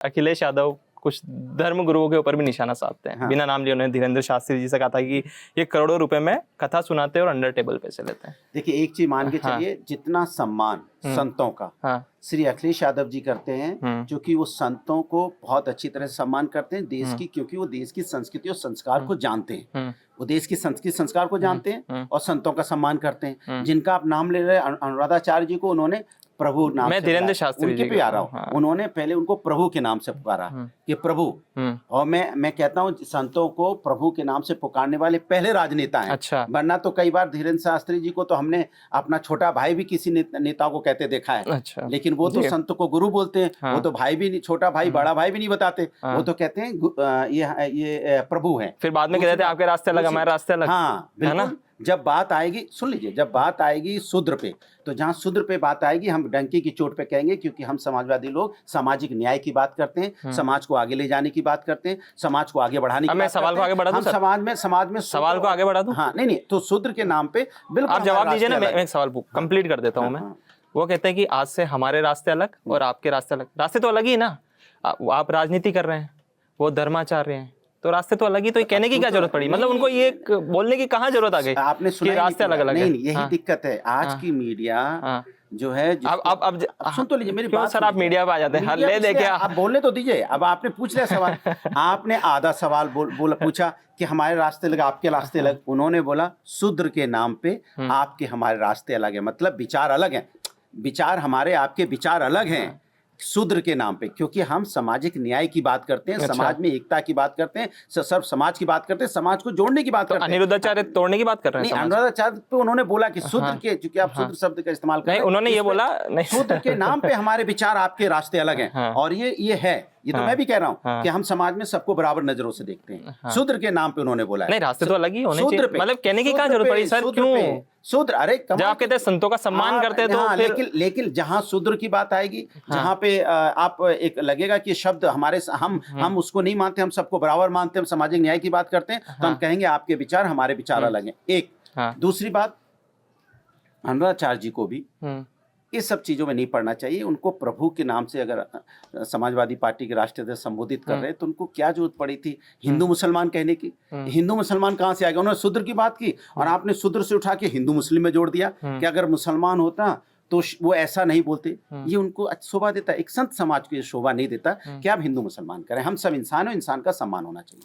अखिलेश यादव कुछ धर्म गुरुओं के ऊपर भी निशाना साधते हैं। हाँ। बिना नाम लिए उन्होंने धीरेन्द्र शास्त्री जी से कहा था कि ये करोड़ों रुपए में कथा सुनाते हैं और अंडर टेबल पैसे लेते हैं। देखिए एक चीज मान के हाँ। चलिए, जितना सम्मान संतों का हाँ। श्री अखिलेश यादव जी करते हैं, क्योंकि वो संतों को बहुत अच्छी तरह से सम्मान करते हैं देश की, क्योंकि वो देश की संस्कृति और संस्कार को जानते हैं। वो देश की संस्कृति संस्कार को जानते हैं और संतों का सम्मान करते हैं। जिनका आप नाम ले रहे हैं अनुराधाचार्य जी को, उन्होंने प्रभु नाम मैं से धीरेन्द्र शास्त्री उनके जी पे आ रहा हूँ। हाँ। उन्होंने पहले उनको प्रभु के नाम से पुकारा कि प्रभु, और मैं कहता हूँ संतों को प्रभु के नाम से पुकारने वाले पहले राजनेता हैं। अच्छा। वरना तो कई बार धीरेन्द्र शास्त्री जी को तो हमने अपना छोटा भाई भी किसी नेता को कहते देखा है। अच्छा। लेकिन वो तो संत को गुरु बोलते हैं। हाँ। वो तो भाई भी नहीं, छोटा भाई बड़ा भाई भी नहीं बताते। हाँ। वो तो कहते हैं ये प्रभु हैं। फिर बाद में कहते थे आपके रास्ते अलग हमारे रास्ते अलग। हाँ बिल्कुल। जब बात आएगी, सुन लीजिए, जब बात आएगी शूद्र पे, तो जहाँ शूद्र पे बात आएगी हम डंके की चोट पे कहेंगे, क्योंकि हम समाजवादी लोग सामाजिक न्याय की बात करते हैं, समाज को आगे ले जाने की बात करते हैं, समाज को आगे बढ़ाने की बात करते हैं। सवाल को आगे बढ़ा दूं सर? समाज में सवाल को आगे बढ़ा दूं? हाँ नहीं, तो शूद्र के नाम पे बिल्कुल आप जवाब दीजिए ना, मैं एक सवाल कंप्लीट कर देता हूँ मैं। वो कहते हैं कि आज से हमारे रास्ते अलग और आपके रास्ते अलग। रास्ते तो अलग ही ना, आप राजनीति कर रहे हैं, वो धर्माचार्य हैं, तो रास्ते तो अलग ही। तो ये कहने की क्या जरूरत पड़ी? मतलब उनको ये बोलने की कहाँ जरूरत आ गई? आपने सुना रास्ते अलग अलग नहीं, यही दिक्कत है आज की मीडिया जो है। अब सुन तो लीजिए मेरी बात। सर आप मीडिया पे आ जाते हैं, ले देके आप बोलने तो दीजिए। अब आपने पूछ लिया सवाल, आपने आधा सवाल बोला पूछा कि हमारे रास्ते अलग आपके रास्ते अलग। उन्होंने बोला शूद्र के नाम पे आपके हमारे रास्ते अलग है, मतलब विचार अलग है। विचार हमारे आपके विचार अलग हैं शूद्र के नाम पे, क्योंकि हम सामाजिक न्याय की बात करते हैं। अच्छा। समाज में एकता की बात करते हैं, सब समाज की बात करते हैं, समाज को जोड़ने की बात करते हैं। अनिरुद्धाचार्य तोड़ने की बात कर रहे हैं? नहीं, अनुराधाचार्य पे उन्होंने बोला कि शूद्र के, क्योंकि आप शूद्र शब्द का इस्तेमाल कर रहे हैं, उन्होंने ये बोला नहीं, शूद्र के नाम पे हमारे विचार आपके रास्ते अलग हैं। और ये है, ये तो मैं भी कह रहा हूँ कि हम समाज में सबको बराबर नजरों से देखते हैं। शूद्र के नाम पे उन्होंने बोला है। नहीं, रास्ते तो अलग ही होने चाहिए। मतलब कहने की क्या जरूरत पड़ी सर? क्यों शूद्र? अरे जब आप कहते हैं संतों का सम्मान करते हैं, तो फिर लेकिन जहाँ शूद्र की बात आएगी, जहाँ पे आप एक लगेगा कि शब्द हमारे, हम उसको नहीं मानते, हम सबको बराबर मानते हैं, हम सामाजिक न्याय की बात करते हैं, तो हम कहेंगे आपके विचार हमारे विचार अलग हैं। एक दूसरी बात, अनुराधाचार्य जी को भी इस सब चीजों में नहीं पड़ना चाहिए। उनको प्रभु के नाम से अगर समाजवादी पार्टी के राष्ट्रीय अध्यक्ष संबोधित कर रहे हैं, तो उनको क्या जरूरत पड़ी थी हिंदू मुसलमान कहने की? हिंदू मुसलमान कहाँ से आ गया? उन्होंने शूद्र की बात की और आपने शूद्र से उठा के हिंदू मुस्लिम में जोड़ दिया कि अगर मुसलमान होता तो वो ऐसा नहीं बोलते। ये उनको शोभा देता है, एक संत समाज को ये शोभा नहीं देता कि आप हिंदू मुसलमान करें। हम सब इंसान हो, इंसान का सम्मान होना चाहिए।